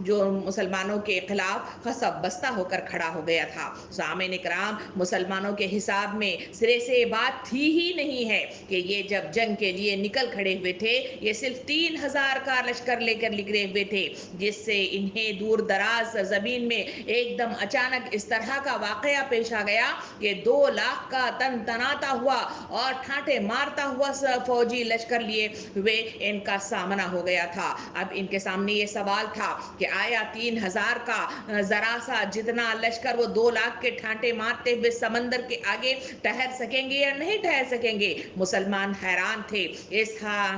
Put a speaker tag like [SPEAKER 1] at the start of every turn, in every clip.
[SPEAKER 1] جو مسلمانوں کے خلاف خصب بستہ ہو کر کھڑا ہو گیا تھا۔ سامعین اکرام، مسلمانوں کے حساب میں سرے سے بات تھی ہی نہیں ہے کہ یہ جب جنگ کے لیے نکل کھڑے ہوئے تھے، یہ صرف 3,000 کا لشکر لے کر نکلے ہوئے تھے، جس سے انہیں دور دراز سرزمین میں ایک دم اچانک اس طرح کا واقعہ پیش آ گیا کہ 2 لاکھ کا تن تناتا ہوا اور ٹھاٹے مارتا ہوا فوجی لشکر لیے ہوئے ان کا سامنا ہو گیا تھا۔ اب ان کے سامنے یہ سوال تھا کہ آیا 3,000 کا ذرا سا جتنا لشکر وہ 2 لاکھ کے ٹھانٹے مارتے ہوئے سمندر کے آگے ٹھہر سکیں گے یا نہیں ٹھہر سکیں گے؟ مسلمان حیران تھے۔ اس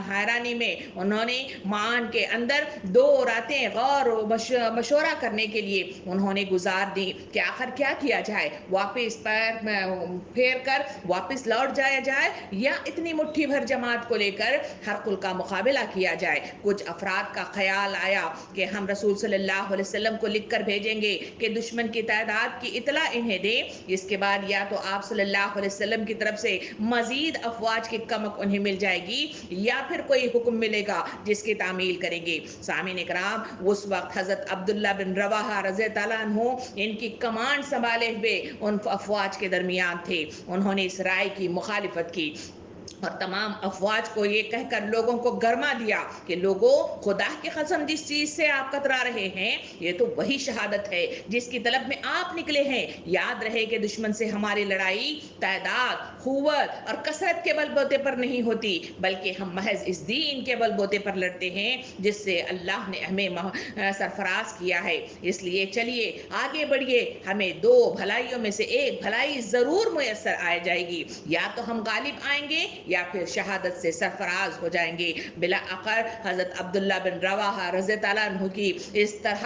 [SPEAKER 1] حیرانی میں انہوں نے مان کے اندر 2 راتیں غور و مشورہ کرنے کے لیے انہوں نے گزار دی کہ آخر کیا کیا جائے، واپس پیر پھیر کر واپس لوٹ جایا جائے یا اتنی مٹھی بھر جماعت کو لے کر ہرقل کا مقابلہ کیا جائے۔ کچھ افراد کا خیال آیا کہ ہم رسول صلی اللہ علیہ وسلم کو لکھ کر بھیجیں گے کہ دشمن کی تعداد کی اطلاع انہیں دیں، اس کے بعد یا تو آپ صلی اللہ علیہ وسلم کی طرف سے مزید افواج کی کمک انہیں مل جائے گی یا پھر کوئی حکم ملے گا جس کی تعمیل کریں گے۔ سامعین اکرام، اس وقت حضرت عبداللہ بن رواحہ رضی اللہ عنہ ان کی کمانڈ سنبھالے ہوئے ان افواج کے درمیان تھے۔ انہوں نے اس رائے کی مخالفت کی اور تمام افواج کو یہ کہہ کر لوگوں کو گرما دیا کہ لوگوں، خدا کی قسم جس چیز سے آپ کترا رہے ہیں یہ تو وہی شہادت ہے جس کی طلب میں آپ نکلے ہیں۔ یاد رہے کہ دشمن سے ہماری لڑائی تعداد، قوت اور کثرت کے بل بوتے پر نہیں ہوتی، بلکہ ہم محض اس دین کے بل بوتے پر لڑتے ہیں جس سے اللہ نے ہمیں سرفراز کیا ہے۔ اس لیے چلیے آگے بڑھیے، ہمیں 2 بھلائیوں میں سے ایک بھلائی ضرور میسر آ جائے گی، یا تو ہم غالب آئیں گے یا پھر شہادت سے سرفراز ہو جائیں گے۔ بلاآخر حضرت عبداللہ بن رواحہ رضی اللہ عنہ کی اس طرح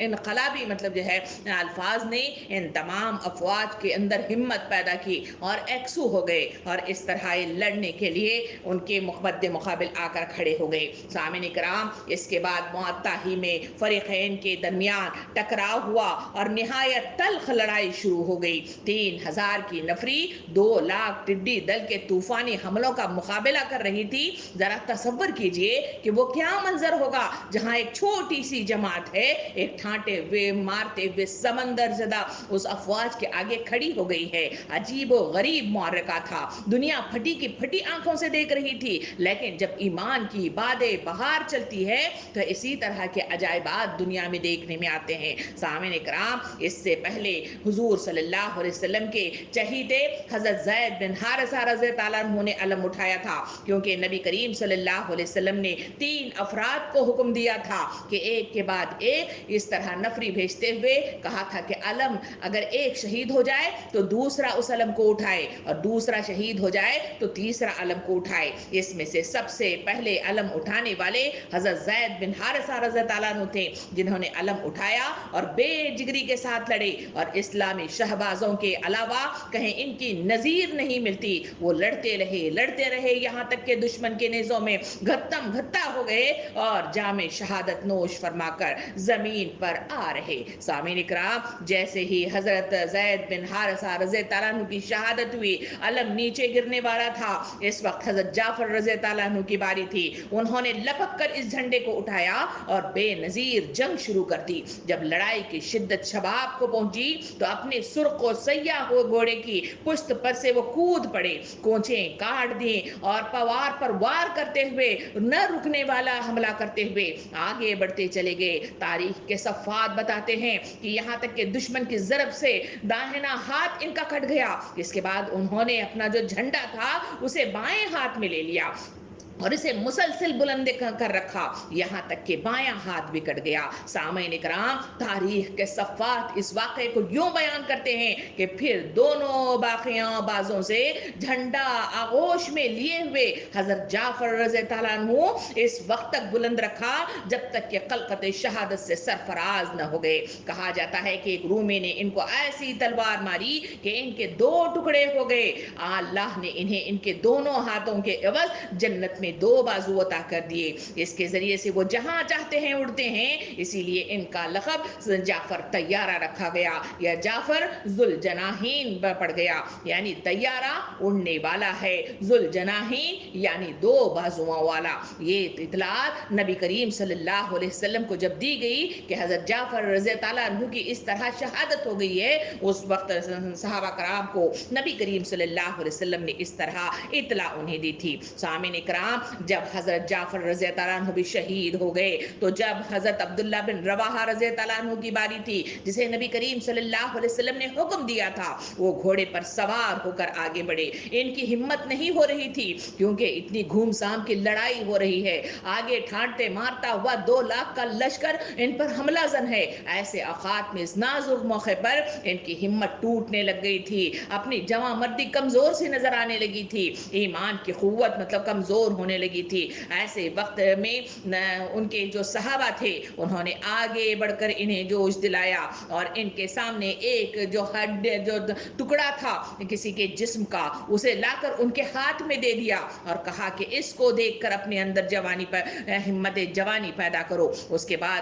[SPEAKER 1] انقلابی الفاظ نے ان تمام افواج کے اندر ہمت پیدا کی اور ایکسو ہو گئے اور اس طرح لڑنے کے لیے ان کے مقابل آ کر کھڑے ہو گئے۔ سامعین کرام، اس کے بعد معطا ہی میں فریقین کے درمیان ٹکراؤ ہوا اور نہایت تلخ لڑائی شروع ہو گئی۔ 3,000 کی نفری 2 لاکھ ٹڈی دل کے طوفانی حملوں کا مقابلہ کر رہی تھی۔ ذرا تصور کیجئے کہ وہ کیا منظر ہوگا جہاں ایک چھوٹی سی جماعت ہے، ایک ٹھانٹے ہوئے مارتے ہوئے سمندر زدہ اس افواج کے آگے کھڑی ہو گئی ہے۔ عجیب و غریب معرکہ تھا، دنیا پھٹی کی پھٹی آنکھوں سے دیکھ رہی تھی، لیکن جب ایمان کی بادیں بہار چلتی ہے تو اسی طرح کے عجائبات دنیا میں دیکھنے میں آتے ہیں۔ سامعین اکرام، اس سے پہلے حضور صلی اللہ علیہ وسلم کے چہیتے حضرت زید بن حارثہ رضی اللہ عنہ نے علم اٹھایا تھا، کیونکہ نبی کریم صلی اللہ علیہ وسلم نے 3 افراد کو حکم دیا تھا کہ ایک کے بعد ایک اس طرح نفری بھیجتے ہوئے کہا تھا کہ علم اگر ایک شہید ہو جائے تو دوسرا اس علم کو اٹھائے، اور دوسرا شہید ہو جائے تو تیسرا علم کو اٹھائے۔ اس میں سے سب سے پہلے علم اٹھانے والے حضرت زید بن حارثہ رضی اللہ عنہ تھے، جنہوں نے علم اٹھایا اور بے جگری کے ساتھ لڑے، اور اسلامی شہبازوں کے علاوہ کہیں ان کی نظیر نہیں ملتی۔ وہ لڑتے رہے یہاں تک کہ دشمن کے نیزوں میں گھتم گھتا ہو گئے اور جام شہادت نوش فرما کر زمین پر آ رہے۔ سامعین اکرام، جیسے ہی حضرت زید بن حارثہ رضی اللہ عنہ کی شہادت ہوئی، علم نیچے گرنے والا تھا، اس وقت حضرت جعفر رضی اللہ عنہ کی باری تھی۔ انہوں نے لپک کر اس جھنڈے کو اٹھایا اور بے نظیر جنگ شروع کر دی۔ جب لڑائی کی شدت شباب کو پہنچی تو اپنے سرخ و سیاہ ہوئے گھوڑے کی پشت پر سے وہ کود پڑے، کونچیں کاٹ دیں اور پوار پر وار کرتے ہوئے نہ رکنے والا حملہ کرتے ہوئے آگے بڑھتے چلے گئے۔ تاریخ کے صفحات بتاتے ہیں کہ یہاں تک کہ دشمن کی ضرب سے داہنا ہاتھ ان کا کٹ گیا۔ اس کے بعد انہوں نے اپنا جو جھنڈا تھا اسے بائیں ہاتھ میں لے لیا اور اسے مسلسل بلند کر رکھا، یہاں تک کہ بایاں ہاتھ بھی کٹ گیا۔ سامعین کرام، تاریخ کے صفحات اس واقعے کو یوں بیان کرتے ہیں کہ پھر دونوں باقیاں بازوں سے جھنڈا آغوش میں لیے ہوئے حضرت جعفر رضی اللہ عنہ اس وقت تک بلند رکھا جب تک کہ قلقت شہادت سے سرفراز نہ ہو گئے۔ کہا جاتا ہے کہ ایک رومی نے ان کو ایسی تلوار ماری کہ ان کے 2 ٹکڑے ہو گئے۔ اللہ نے انہیں ان کے دونوں ہاتھوں کے عوض جنت میں میں 2 بازو عطا کر دیے، اس کے ذریعے سے وہ جہاں چاہتے ہیں اڑتے ہیں، اسی لیے ان کا لقب جعفر طیارہ رکھا گیا یا جعفر ذوالجناحین پڑ گیا، یعنی طیارہ اڑنے والا ہے، ذوالجناحین یعنی 2 بازوؤں والا۔ یہ اطلاعات نبی کریم صلی اللہ علیہ وسلم کو جب دی گئی کہ حضرت جعفر رضی اللہ عنہ کی اس طرح شہادت ہو گئی ہے، اس وقت صحابہ کرام کو نبی کریم صلی اللہ علیہ وسلم نے اس طرح اطلاع انہیں دی تھی۔ سامعین کرام، جب حضرت جعفر رضی اللہ عنہ بھی شہید ہو گئے تو جب حضرت عبداللہ بن رواحہ رضی اللہ عنہ کی باری تھی، جسے نبی کریم صلی اللہ علیہ وسلم نے حکم دیا تھا، وہ گھوڑے پر سوار ہو کر آگے بڑھے۔ ان کی ہمت نہیں ہو رہی تھی کیونکہ اتنی گھوم سام کی لڑائی ہو رہی ہے، آگے ٹھانٹتے مارتا ہوا 2 لاکھ کا لشکر ان پر حملہ زن ہے۔ ایسے اوقات میں اس نازک موقع پر ان کی ہمت ٹوٹنے لگ گئی تھی، اپنی جواں مردی کمزور سی نظر آنے لگی تھی، ایمان کی قوت مطلب کمزور ہونے لگی تھی۔ ایسے وقت میں ان کے جو صحابہ تھے انہوں نے آگے بڑھ کر انہیں جوش دلایا اور ان کے سامنے ایک جو ٹکڑا تھا کسی کے جسم کا، اسے لا کر ان کے ہاتھ میں دے دیا اور کہا کہ اس کو دیکھ کر اپنے اندر جوانی پر ہمت جوانی پیدا کرو۔ اس کے بعد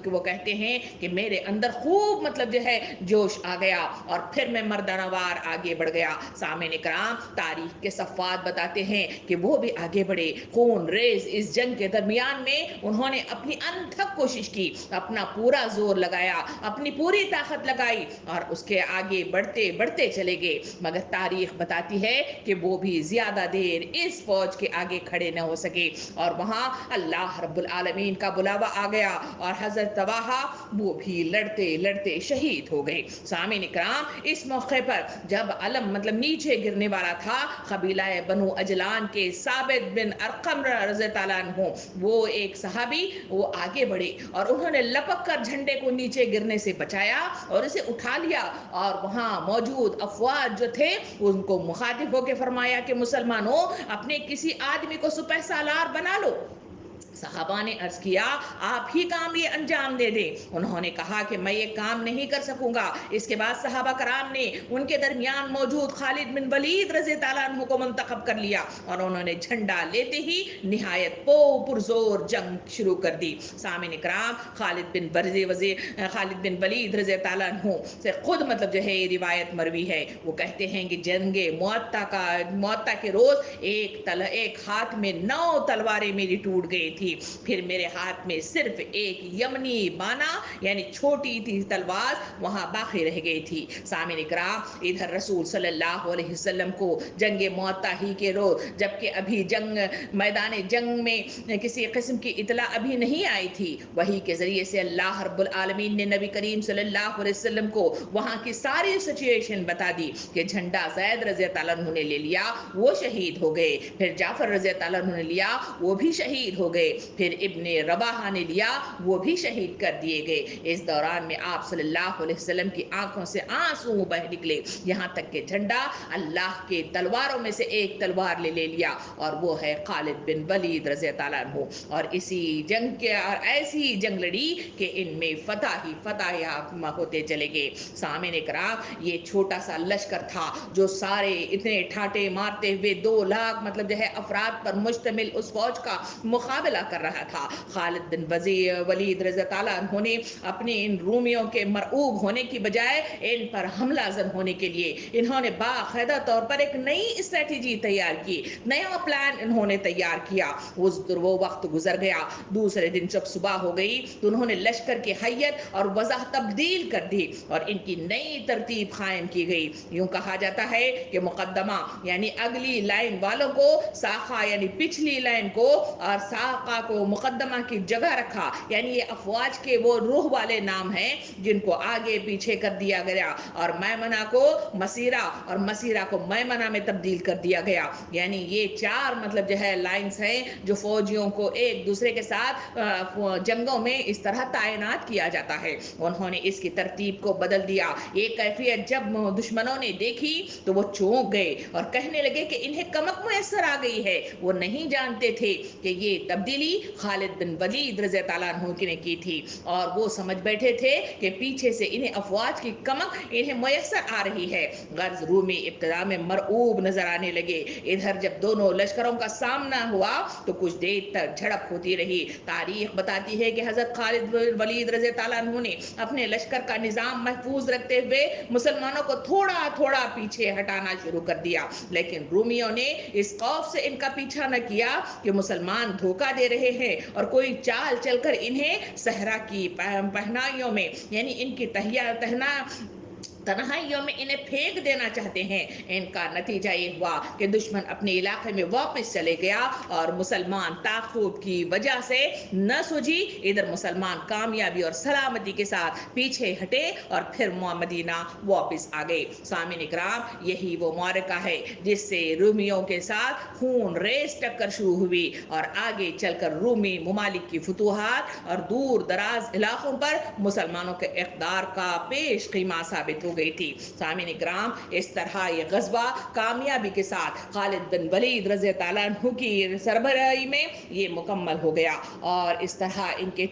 [SPEAKER 1] وہ کہتے ہیں کہ میرے اندر خوب مطلب جو ہے جوش آ گیا اور پھر میں مردانہ وار آگے بڑھ گیا۔ سامعین کرام، تاریخ کے صفحات بتاتے ہیں کہ وہ بھی آگے بڑھے، خون ریز اس جنگ کے درمیان میں انہوں نے اپنی انتھک کوشش کی، اپنا پورا زور لگایا، اپنی پوری طاقت لگائی اور اس کے آگے بڑھتے بڑھتے چلے گئے، مگر تاریخ بتاتی ہے کہ وہ بھی زیادہ دیر اس فوج کے آگے کھڑے نہ ہو سکے اور وہاں اللہ رب العالمین کا بلاوا آ گیا اور حضرت طلحہ وہ بھی لڑتے لڑتے شہید ہو گئے۔ سامعین کرام، اس موقع پر جب علم مطلب نیچے گرنے والا تھا، قبیلہ بنو اجلان کے ثابت بن ارقم رضی اللہ عنہ، وہ ایک صحابی وہ آگے بڑھے اور انہوں نے لپک کر جھنڈے کو نیچے گرنے سے بچایا اور اسے اٹھا لیا اور وہاں موجود افواج جو تھے ان کو مخاطب ہو کے فرمایا کہ مسلمانوں، اپنے کسی آدمی کو سپہ سالار بنا لو۔ صحابہ نے عرض کیا آپ ہی کام یہ انجام دے دیں۔ انہوں نے کہا کہ میں یہ کام نہیں کر سکوں گا۔ اس کے بعد صحابہ کرام نے ان کے درمیان موجود خالد بن ولید رضی اللہ عنہ کو منتخب کر لیا اور انہوں نے جھنڈا لیتے ہی نہایت پرزور جنگ شروع کر دی۔ سامعین کرام، خالد بن ولید رضی اللہ عنہ سے خود مطلب جو ہے یہ روایت مروی ہے، وہ کہتے ہیں کہ جنگ معطا کے روز ایک ہاتھ میں 9 تلواریں میری ٹوٹ گئی تھی، پھر میرے ہاتھ میں صرف ایک یمنی بانا یعنی چھوٹی تھی تلوار وہاں باقی رہ گئی تھی۔ سامعین کرام، ادھر رسول صلی اللہ علیہ وسلم کو جنگ معطا ہی کے روز، جبکہ ابھی میدان جنگ میں کسی قسم کی اطلاع ابھی نہیں آئی تھی، وحی کے ذریعے سے اللہ رب العالمین نے نبی کریم صلی اللہ علیہ وسلم کو وہاں کی ساری سچویشن بتا دی کہ جھنڈا زید رضی اللہ عنہ نے لے لیا، وہ شہید ہو گئے، پھر جعفر رضی اللہ عنہ نے لیا، وہ بھی شہید ہو گئے، پھر ابن رواحہ نے لیا، وہ بھی شہید کر دیے گئے۔ اس دوران میں آپ صلی اللہ علیہ وسلم کی آنکھوں سے آنسو بہ نکلے، یہاں تک کہ جھنڈا اللہ کے تلواروں میں سے ایک تلوار لے لیا اور وہ ہے خالد بن ولید رضی اللہ عنہ، اور اسی جنگ کے اور ایسی جنگ لڑی کہ ان میں فتح ہی فتح ہوتے چلے گئے۔ سامعین کرام، یہ چھوٹا سا لشکر تھا جو سارے اتنے ٹھاٹے مارتے ہوئے 2 لاکھ مطلب جو ہے افراد پر مشتمل اس فوج کا مقابلہ کر رہا تھا۔ خالد بن ولید رضی اللہ عنہ نے اپنے ان رومیوں کے مرعوب ہونے کی بجائے ان پر حملہ زن ہونے کے لیے انہوں نے باقاعدہ طور پر ایک نئی اسٹریٹجی تیار کی، نیا پلان انہوں نے تیار کیا۔ وہ وقت گزر گیا، دوسرے دن جب صبح ہو گئی تو انہوں نے لشکر کی حیت اور وضع تبدیل کر دی اور ان کی نئی ترتیب قائم کی گئی۔ یوں کہا جاتا ہے کہ مقدمہ یعنی اگلی لائن والوں کو، ساخہ یعنی پچھلی لائن کو، اور ساقہ کو مقدمہ کی جگہ رکھا، یعنی یہ افواج کے وہ روح والے نام ہیں جن کو آگے پیچھے کر دیا گیا، اور میمنہ کو مسیرہ اور مسیرہ کو میمنہ میں تبدیل کر دیا گیا، یعنی یہ 4 مطلب جو ہے لائنز ہیں جو فوجیوں کو ایک دوسرے کے ساتھ جنگوں میں اس طرح تعینات کیا جاتا ہے۔ انہوں نے اس کی ترتیب کو بدل دیا۔ یہ کیفیت جب دشمنوں نے دیکھی تو وہ چونک گئے اور کہنے لگے کہ انہیں کمک میسر آ گئی ہے۔ وہ نہیں جانتے تھے کہ یہ تبدیلی تبدیلی خالد بن ولید رضی اللہ عنہ نے کی تھی، اور وہ سمجھ بیٹھے تھے کہ پیچھے سے انہیں افواج کی کمک انہیں میسر آ رہی ہے۔ غرض رومی ابتدا میں مرعوب نظر آنے لگے۔ ادھر جب دونوں لشکروں کا سامنا ہوا تو کچھ دیر تک جھڑپ ہوتی رہی۔ تاریخ بتاتی ہے کہ حضرت خالد بن ولید رضی اللہ عنہ نے اپنے لشکر کا نظام محفوظ رکھتے ہوئے مسلمانوں کو تھوڑا تھوڑا پیچھے ہٹانا شروع کر دیا، لیکن رومیوں نے اس خوف سے ان کا پیچھا نہ کیا کہ مسلمان دھوکہ دے رہے ہیں اور کوئی چال چل کر انہیں صحرا کی پہنائیوں میں، یعنی ان کی تنہائیوں میں انہیں پھینک دینا چاہتے ہیں۔ ان کا نتیجہ یہ ہوا کہ دشمن اپنے علاقے میں واپس چلے گیا اور مسلمان تاخوب کی وجہ سے نہ سوجی، ادھر مسلمان کامیابی اور سلامتی کے ساتھ پیچھے ہٹے اور پھر مدینہ واپس آ گئے۔ سامعین اکرام، یہی وہ معرکہ ہے جس سے رومیوں کے ساتھ خون ریز ٹکر شروع ہوئی اور آگے چل کر رومی ممالک کی فتوحات اور دور دراز علاقوں پر مسلمانوں کے اقتدار کا پیش خیمہ ثابت ہو گئی تھی۔ سامعین اکرام، اس طرح یہ غزوہ کامیابی کے ساتھ خالد بن ولید رضی اللہ عنہ کی سربراہی میں یہ مکمل ہو گیا، اور اس طرح ان کے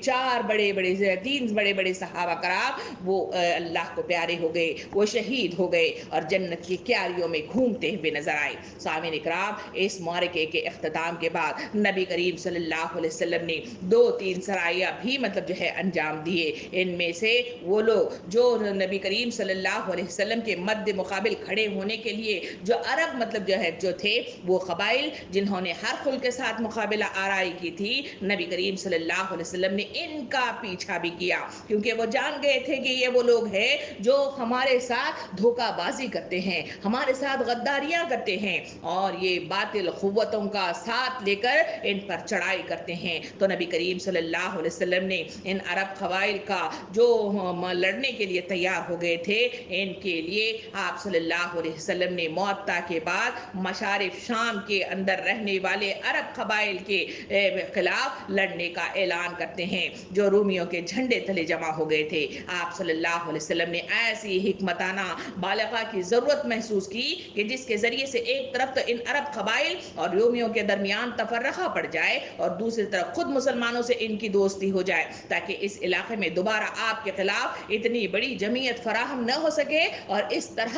[SPEAKER 1] تین بڑے بڑے صحابہ کرام وہ اللہ کو پیارے ہو گئے، وہ شہید ہو گئے اور جنت کی کیاریوں میں گھومتے ہوئے نظر آئے۔ سامعین اکرام، اس معرکے کے اختتام کے بعد نبی کریم صلی اللہ علیہ وسلم نے 2-3 سرایہ بھی انجام دیے۔ ان میں سے وہ لوگ جو نبی کریم صلی اللہ علیہ وسلم کے مد مقابل کھڑے ہونے کے لیے جو عرب جو تھے، وہ قبائل جنہوں نے ہر خل کے ساتھ مقابلہ آرائی کی تھی، نبی کریم صلی اللہ علیہ وسلم نے ان کا پیچھا بھی کیا، کیونکہ وہ جان گئے تھے کہ یہ وہ لوگ ہیں جو ہمارے ساتھ دھوکہ بازی کرتے ہیں، ہمارے ساتھ غداریاں کرتے ہیں، اور یہ باطل قوتوں کا ساتھ لے کر ان پر چڑھائی کرتے ہیں۔ تو نبی کریم صلی اللہ علیہ وسلم نے ان عرب قبائل کا جو لڑنے کے لیے تیار ہو گئے تھے، ان کے لیے آپ صلی اللہ علیہ وسلم نے معطا کے بعد مشارف شام کے اندر رہنے والے عرب قبائل کے خلاف لڑنے کا اعلان کرتے ہیں، جو رومیوں کے جھنڈے تلے جمع ہو گئے تھے۔ آپ صلی اللہ علیہ وسلم نے ایسی حکمتانہ بالغہ کی ضرورت محسوس کی کہ جس کے ذریعے سے ایک طرف تو ان عرب قبائل اور رومیوں کے درمیان تفرقہ پڑ جائے اور دوسری طرف خود مسلمانوں سے ان کی دوستی ہو جائے، تاکہ اس علاقے میں دوبارہ آپ کے خلاف اتنی بڑی جمعیت فراہم نہ ہو سکے، اور اس طرح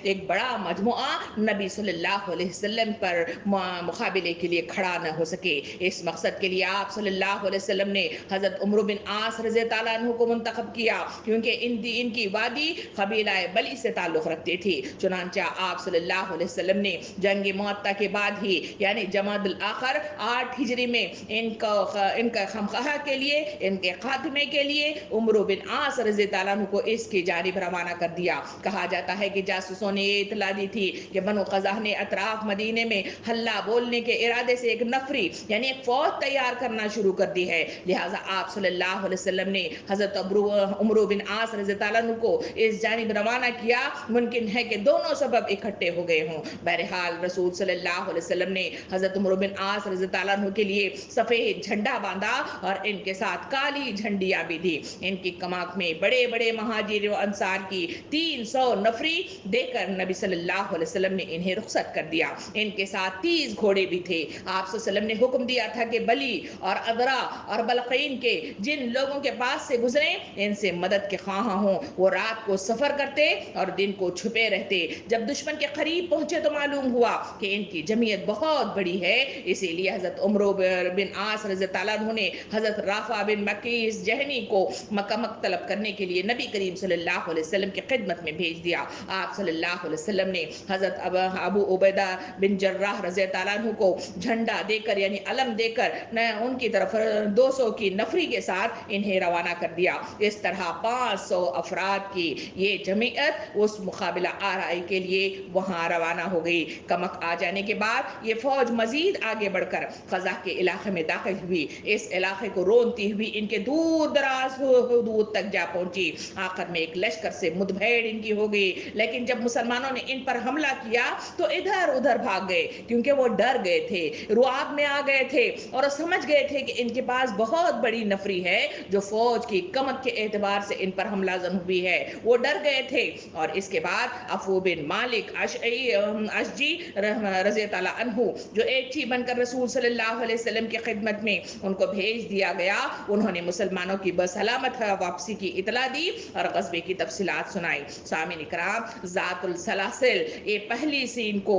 [SPEAKER 1] ایک بڑا مجموعہ نبی صلی اللہ علیہ وسلم پر مقابلے کے لیے کھڑا نہ ہو سکے۔ اس مقصد کے لیے آپ صلی اللہ علیہ وسلم نے حضرت عمرو بن عاص رضی اللہ عنہ کو منتخب کیا، کیونکہ ان کی وادی قبیلہ بلی سے تعلق رکھتی تھی۔ چنانچہ آپ صلی اللہ علیہ وسلم نے جنگ معطا کے بعد ہی، یعنی جمادی الاخر 8 ہجری میں ان کا خمخواہ کے لیے، ان کے خاتمے کے لیے عمرو بن عاص رضی اللہ عنہ کو اس کی جانب روانہ کر دیا۔ کہا جاتا ہے کہ جاسوسوں نے یہ اطلاع دی تھی کہ بنو قزح نے اطراف مدینے میں حلہ بولنے کے ارادے سے ایک نفری، یعنی ایک فوج تیار کرنا شروع کر دی ہے، لہٰذا آپ صلی اللہ علیہ وسلم نے حضرت عمرو بن عاص رضی اللہ عنہ کو اس جانب روانہ کیا۔ ممکن ہے کہ دونوں سبب اکٹھے ہو گئے ہوں۔ بہرحال رسول صلی اللہ علیہ وسلم نے حضرت عمرو بن عاص رضی اللہ عنہ کے لیے سفید جھنڈا باندھا اور ان کے ساتھ کالی جھنڈیاں بھی دی۔ ان کی کماک میں بڑے بڑے مہاجر و انصار کی 300 نفری دے کر نبی صلی اللہ علیہ وسلم نے انہیں رخصت کر دیا۔ ان کے ساتھ 30 گھوڑے بھی تھے۔ آپ صلی اللہ علیہ وسلم نے حکم دیا تھا کہ بلی اور ادرا اور بلقین کے جن لوگوں کے پاس سے گزریں، ان سے مدد کے خواہاں ہوں، وہ رات کو سفر کرتے اور دن کو چھپے رہتے۔ جب دشمن کے قریب پہنچے تو معلوم ہوا کہ ان کی جمعیت بہت بڑی ہے، اسی لیے حضرت عمرو بن عاص رضی اللہ عنہ نے حضرت رافع بن مکیس جہنی کو مکمک طلب کرنے کے لیے نبی کریم صلی اللہ علیہ وسلم کی خدمت میں بھیج دیا۔ آپ صلی اللہ علیہ وسلم نے حضرت ابو عبیدہ بن جراح رضی اللہ عنہ کو جھنڈا دے کر، یعنی علم دے کر، ان کی طرف 200 کی نفری کے ساتھ انہیں روانہ کر دیا۔ اس طرح 500 افراد کی یہ جمعیت اس مقابلہ آرائی کے لیے وہاں روانہ ہو گئی۔ کمک آ جانے کے بعد یہ فوج مزید آگے بڑھ کر قزح کے علاقے میں داخل ہوئی۔ اس علاقے کو رونتی ہوئی ان کے دور دراز حدود تک جا پہنچی۔ آخر میں ایک لشکر سے مدبھیڑ ان کی ہو گئی، لیکن جب مسلمانوں نے ان پر حملہ کیا تو ادھر ادھر بھاگ گئے، کیونکہ وہ ڈر گئے تھے، رعب میں آ گئے تھے اور سمجھ گئے تھے کہ ان کے پاس بہت بڑی نفری ہے جو فوج کی کمک کے اعتبار سے ان پر حملہ زن ہوئی ہے، وہ ڈر گئے تھے۔ اور اس کے بعد عفو بن مالک اشجی رضی اللہ عنہ جو ایک بن کر رسول صلی اللہ علیہ وسلم کی خدمت میں ان کو بھیج دیا گیا، انہوں نے مسلمانوں کی بسلامت واپسی کی اطلاع دی اور غزوے کی تفصیلات سنائی۔ سامعین اکرام، ذات السلاسل، یہ پہلی سی ان کو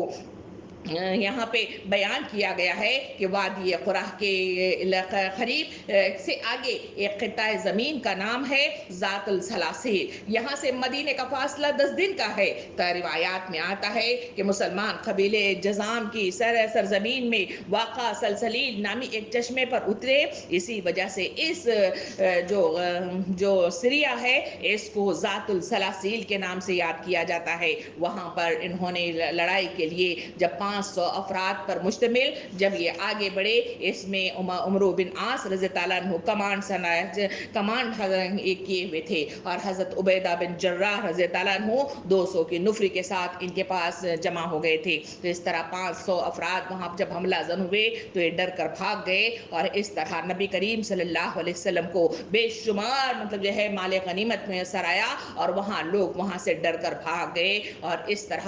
[SPEAKER 1] یہاں پہ بیان کیا گیا ہے کہ وادی قرح کے قریب سے آگے ایک خطہ زمین کا نام ہے ذات السلاسل، یہاں سے مدینے کا فاصلہ 10 دن کا ہے۔ روایات میں آتا ہے کہ مسلمان قبیلے جزام کی سرزمین میں واقع سلسلیل نامی ایک چشمے پر اترے، اسی وجہ سے اس جو سریا ہے اس کو ذات السلاسل کے نام سے یاد کیا جاتا ہے۔ وہاں پر انہوں نے لڑائی کے لیے جب 500 افراد پر مشتمل جب یہ آگے بڑھے، اس میں عمرو بن عاص رضی اللہ عنہ کمانڈ کیے ہوئے تھے اور حضرت عبیدہ بن جراح رضی اللہ عنہ 200 کی نفری کے ساتھ ان کے پاس جمع ہو گئے تھے۔ تو اس طرح 500 افراد وہاں جب حملہ زن ہوئے تو یہ ڈر کر بھاگ گئے، اور اس طرح نبی کریم صلی اللہ علیہ وسلم کو بے شمار جو ہے مال غنیمت میسر آیا اور وہاں لوگ وہاں سے ڈر کر بھاگ گئے۔ اور اس طرح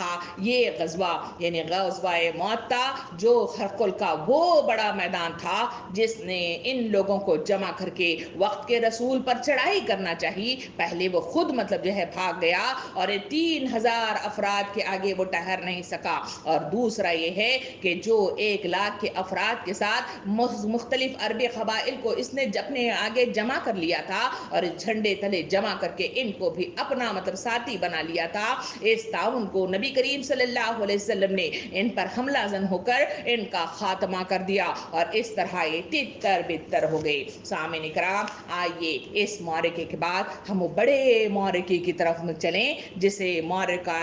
[SPEAKER 1] یہ غزوہ یعنی غزوہ معطا جو ہرقل کا وہ بڑا میدان تھا جس نے ان لوگوں کو جمع کر کے وقت کے رسول پر چڑھائی کرنا چاہیے، پہلے وہ خود جو ہے بھاگ گیا اور 3000 افراد کے آگے وہ ٹھہر نہیں سکا، اور دوسرا یہ ہے کہ جو 1 لاکھ کے افراد کے ساتھ مختلف عربی قبائل کو اس نے اپنے آگے جمع کر لیا تھا اور جھنڈے تلے جمع کر کے ان کو بھی اپنا ساتھی بنا لیا تھا، اس تعاون کو نبی کریم صلی اللہ علیہ وسلم نے ان پر حملہ زن ہو کر ان کا خاتمہ کر دیا اور اس طرح یہ تتر بتر ہو گئے۔ سامعین اکرام، آئیے اس معرکے کے بعد ہم بڑے معرکے کی طرف چلیں جسے معرکہ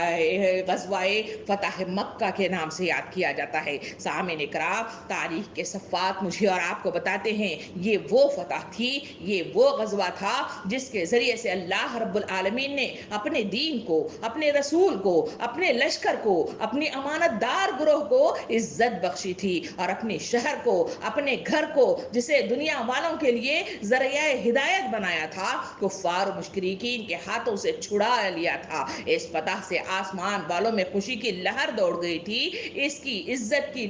[SPEAKER 1] غزوہ فتح مکہ کے نام سے یاد کیا جاتا ہے۔ سامعین اکرام، تاریخ کے صفحات مجھے اور آپ کو بتاتے ہیں یہ وہ فتح تھی، یہ وہ غزوہ تھا جس کے ذریعے سے اللہ رب العالمین نے اپنے دین کو، اپنے رسول کو، اپنے لشکر کو، اپنی امانت دار گروہ کو عزت بخشی تھی اور اپنے شہر کو، اپنے گھر کو جسے دنیا والوں کے لیے ذریعہ ہدایت بنایا تھا، کفار و مشرکین کے ہاتھوں سے چھڑا لیا تھا۔ اس فتح سے آسمان والوں میں خوشی کی لہر دوڑ گئی تھی۔ اس کی عزت کی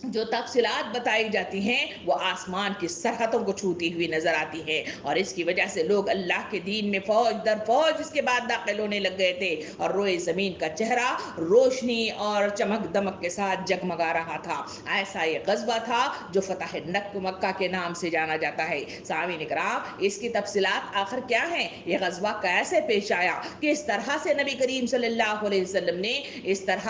[SPEAKER 1] جو تفصیلات بتائی جاتی ہیں وہ آسمان کی سرحدوں کو چھوتی ہوئی نظر آتی ہے، اور اس کی وجہ سے لوگ اللہ کے دین میں فوج در فوج اس کے بعد داخل ہونے لگ گئے تھے، اور روئے زمین کا چہرہ روشنی اور چمک دمک کے ساتھ جگمگا رہا تھا۔ ایسا یہ غزوہ تھا جو فتح مکہ کے نام سے جانا جاتا ہے۔ سامعین اکرام، اس کی تفصیلات آخر کیا ہیں؟ یہ غزوہ کیسے پیش آیا، کس طرح سے نبی کریم صلی اللہ علیہ وسلم نے اس طرح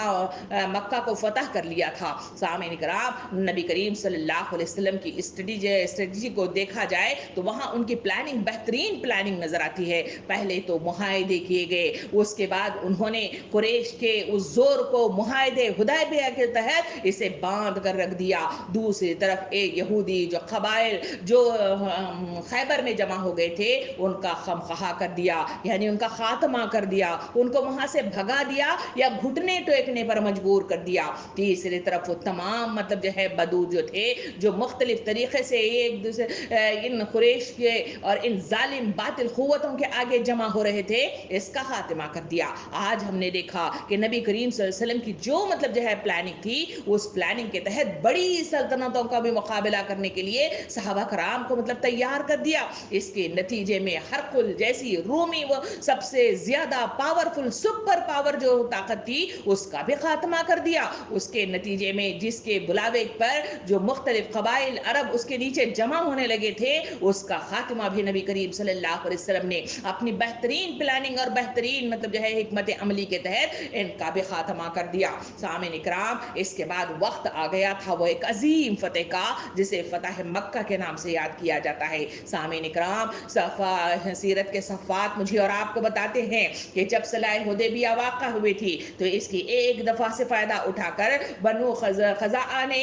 [SPEAKER 1] مکہ کو فتح کر لیا تھا؟ سامعین اکرام، نبی کریم صلی اللہ علیہ وسلم کی اسٹریٹجی کو دیکھا جائے تو وہاں ان کی پلاننگ بہترین پلاننگ نظر آتی ہے۔ پہلے تو معاہدے کیے گئے، اس کے بعد انہوں نے قریش کے اس زور کو معاہدے حدیبیہ کے تحت اسے باندھ کر رکھ دیا۔ دوسری طرف ایک یہودی جو قبائل جو خیبر میں جمع ہو گئے تھے ان کا خمخواہ کر دیا، یعنی ان کا خاتمہ کر دیا، ان کو وہاں سے بھگا دیا یا گھٹنے ٹیکنے پر مجبور کر دیا۔ تیسری طرف وہ تمام جو ہے بدو جو تھے جو مختلف طریقے سے ایک دوسرے ان قریش کے اور ان ظالم باطل قوتوں کے آگے جمع ہو رہے تھے، اس کا خاتمہ کر دیا۔ آج ہم نے دیکھا کہ نبی کریم صلی اللہ علیہ وسلم کی جو جو ہے پلاننگ تھی، اس پلاننگ کے تحت بڑی سلطنتوں کا بھی مقابلہ کرنے کے لیے صحابہ کرام کو تیار کر دیا۔ اس کے نتیجے میں ہرقل جیسی رومی وہ سب سے زیادہ پاورفل سپر پاور جو طاقت تھی اس کا بھی خاتمہ کر دیا۔ اس کے نتیجے میں جس کے بلاوے پر جو مختلف قبائل عرب اس کے نیچے جمع ہونے لگے تھے، اس کا خاتمہ بھی نبی کریم صلی اللہ علیہ وسلم نے اپنی بہترین پلاننگ اور بہترین جو ہے حکمت عملی کے تحت ان کا بھی خاتمہ کر دیا۔ سامعین اکرام، اس کے بعد وقت آ گیا تھا وہ ایک عظیم فتح کا جسے فتح مکہ کے نام سے یاد کیا جاتا ہے۔ سامعین اکرام، سیرت کے صفحات مجھے اور آپ کو بتاتے ہیں کہ جب صلح حدیبیہ واقع ہوئی تھی تو اس کی ایک دفعہ سے فائدہ اٹھا کر بنو خزاعہ اللہ نے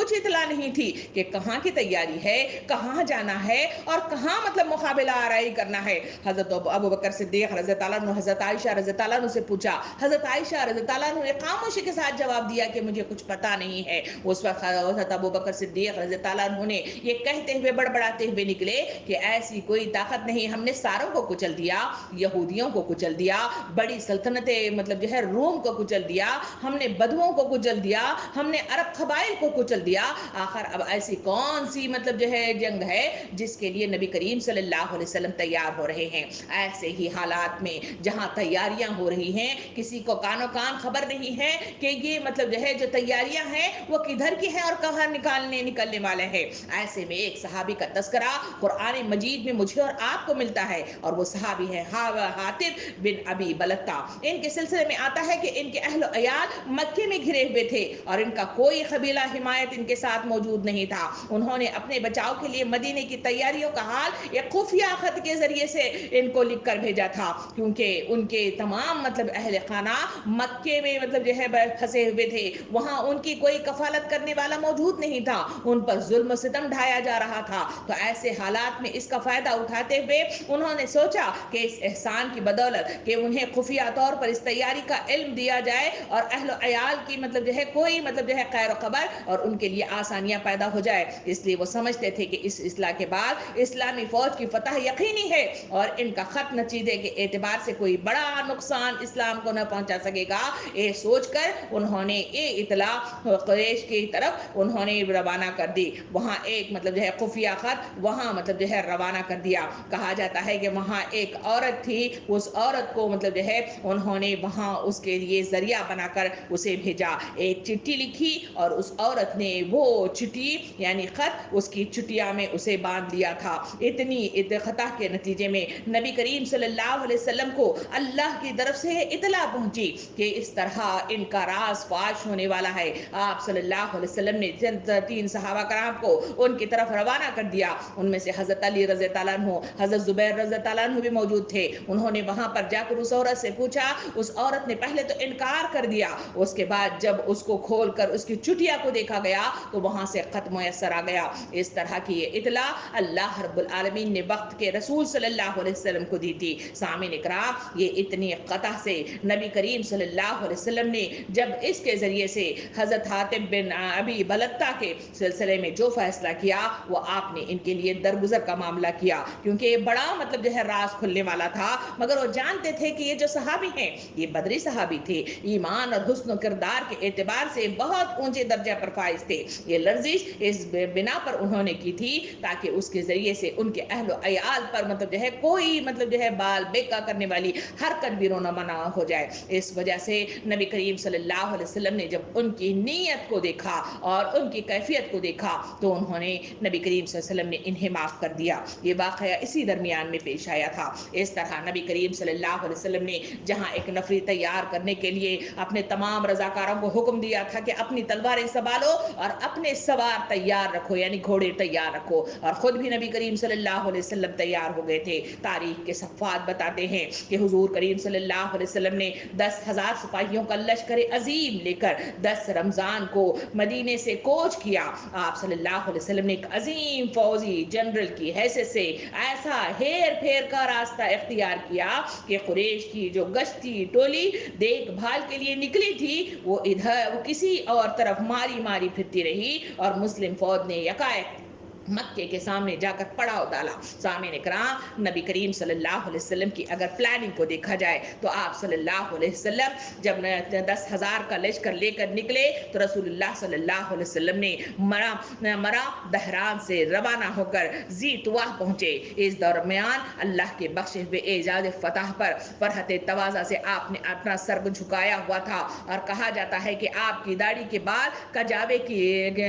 [SPEAKER 1] کچھ اطلاع نہیں تھی کہ کہاں کی تیاری ہے، کہاں جانا ہے اور کہاں مطلب مقابلہ آرائی کرنا ہے۔ حضرت ابو بکر صدیق رضی اللہ عنہ حضرت عائشہ رضی اللہ عنہ سے پوچھا، حضرت عائشہ رضی اللہ عنہ نے خاموشی کے ساتھ جواب دیا کہ مجھے کچھ پتا نہیں ہے۔ اس وقت حضرت ابو بکر صدیق رضی اللہ عنہ نے یہ کہتے ہوئے بڑبڑاتے ہوئے نکلے کہ ایسی کوئی طاقت نہیں، ہم نے ساروں کو کچل دیا، یہودیوں کو کچل دیا، بڑی سلطنتیں مطلب جو ہے روم کو کچل دیا، ہم نے بدوؤں کو کچل دیا، ہم نے عرب قبائل کو کچل دیا، آخر اب ایسی کون سی مطلب جو ہے جنگ ہے جس کے لیے نبی کریم صلی اللہ علیہ وسلم تیار ہو رہے ہیں۔ ایسے ہی حالات میں جہاں تیاریاں ہو رہی ہیں، کسی کو کانو کان خبر نہیں ہے کہ یہ مطلب جو ہے جو تیاریاں ہیں وہ کدھر کی ہیں اور کہاں نکلنے والے ہیں، ایسے میں ایک صحابی کا تذکرہ قرآن مجید میں مجھے اور آپ کو ملتا ہے، اور وہ صحابی ہے حاطب بن ابی بلتہ۔ ان کے سلسلے میں آتا ہے کہ ان کے اہل و عیال مکے میں گھرے ہوئے تھے اور ان کا کوئی قبیلہ حمایت ان کے ساتھ موجود نہیں تھا۔ انہوں نے اپنے بچاؤ کے لیے مدینے کی تیاریوں کا حال ایک خفیہ خط کے ذریعے سے ان کو لکھ کر بھیجا تھا، کیونکہ ان کے تمام مطلب اہل خانہ مکے میں مطلب جو ہے پھنسے ہوئے تھے، وہاں ان کی کوئی کفالت کرنے والا موجود نہیں تھا، ان پر ظلم و ستم ڈھایا جا رہا تھا۔ تو ایسے حالات میں اس کا فائدہ اٹھاتے ہوئے انہوں نے سوچا کہ اس احسان کی بدولت کہ انہیں خفیہ طور پر اس تیاری کا علم دیا جائے اور اہل و عیال کی مطلب جو ہے کوئی مطلب جو ہے خیر و خبر اور ان کے لیے آسانیاں پیدا ہو جائے، اس لیے وہ سمجھتے تھے کہ اس اصلاح کے بعد اسلامی فوج کی فتح یقینی ہے اور ان کا خط نتیجے کے اعتبار سے کوئی بڑا نقصان اسلام کو نہ پہنچا سکے گا۔ یہ سوچ کر انہوں نے یہ اطلاع قریش کی طرف انہوں نے روانہ کر دی، وہاں ایک مطلب جو ہے خفیہ خط وہاں مطلب جو ہے روانہ کر دیا۔ کہا جاتا ہے کہ وہاں ایک عورت تھی، اس عورت کو مطلب جو ہے انہوں نے وہاں اس کے لیے ذریعہ بنا کر اسے بھیجا، ایک چٹھی لکھی اور اس عورت نے وہ چٹھی یعنی خط اس کی چٹیا میں اسے باندھ لیا تھا۔ اتنی خطا کے نتیجے میں نبی کریم صلی اللہ علیہ وسلم کو اللہ کی طرف سے اطلاع پہنچی کہ اس طرح ان کا راز فاش ہونے والا ہے۔ آپ صلی اللہ علیہ وسلم نے 3 صحابہ کرام کو ان کی طرف روانہ کر دیا، ان میں سے حضرت علی رضی اللہ عنہ، حضرت زبیر رضی اللہ عنہ بھی موجود تھے۔ انہوں نے وہاں پر جا کر اس عورت سے پوچھا، اس عورت نے پہلے تو انکار کر دیا، اس کے بعد جب اس کو کھول کر اس کی چٹیا کو دیکھا گیا تو وہاں سے خط میسر آ گیا۔ اس طرح کی یہ اطلاع اللہ رب العالمین نے وقت کے رسول صلی اللہ علیہ وسلم کو دی تھی۔ سامعین اکرام، یہ اتنی قطع سے نبی کریم صلی اللہ علیہ وسلم نے جب اس کے ذریعے سے حضرت حاطب بن ابی بلتہ کے سلسلے میں جو فیصلہ کیا وہ آپ نے ان کے لیے درگزر کا معاملہ کیا، کیونکہ یہ بڑا مطلب جو ہے راز کھلنے والا تھا، مگر وہ جانتے تھے کہ یہ جو صحابی ہیں یہ بدری صحابی تھے، ایمان اور حسن و کردار کے اعتبار سے بہت اونچے درجہ پر فائز تھے۔ یہ لرزش اس بنا پر انہوں نے کی تھی تاکہ اس کے ذریعے سے ان کے اہل و عیال پر مطلب جو ہے کوئی مطلب جو ہے بال بیکا کرنے والی حرکت بھی رونما نہ ہو جائے۔ اس وجہ سے نبی کریم صلی اللہ علیہ وسلم نے جب ان کی نیت کو دیکھا اور ان کی کیفیت کو دیکھا تو انہوں نے نبی کریم صلی اللہ علیہ وسلم نے انہیں معاف کر دیا۔ یہ واقعہ اسی درمیان میں پیش آیا تھا۔ اس طرح نبی کریم صلی اللہ علیہ وسلم نے جہاں ایک نفری تیار کرنے کے لیے اپنے تمام رضاکاروں کو حکم دیا تھا کہ اپنی تلواریں سنبھالو اور اپنے سوار تیار رکھو یعنی گھوڑے تیار رکھو، اور خود بھی نبی کریم صلی اللہ علیہ وسلم تیار ہو گئے تھے۔ تاریخ کے صفحات بتاتے ہیں کہ حضور کریم صلی اللہ علیہ وسلم نے 10,000 سپاہیوں کا لشکر عظیم لے کر 10 رمضان کو مدینے سے کوچ کیا۔ آپ صلی اللہ علیہ وسلم نے ایک عظیم فوجی جنرل کی حیثیت سے ایسا ہیر پھیر کا راستہ اختیار کیا کہ قریش کی جو گشتی ٹولی دیکھ بھال کے لیے نکلی تھی وہ کسی اور طرف ماری پھرتی رہی اور مسلم فوج نے یکایک مکے کے سامنے جا کر پڑاؤ ڈالا۔ سامعین اکرام، نبی کریم صلی اللہ علیہ وسلم کی اگر پلاننگ کو دیکھا جائے تو آپ صلی اللہ علیہ وسلم جب 10,000 کا لشکر لے کر نکلے تو رسول اللہ صلی اللہ علیہ وسلم نے مرا دہران سے روانہ ہو کر ذی طواہ پہنچے۔ اس درمیان اللہ کے بخشے ہوئے اعجاز فتح پر فرحت تواضع سے آپ نے اپنا سر جھکایا ہوا تھا، اور کہا جاتا ہے کہ آپ کی داڑھی کے بال کجاوے کی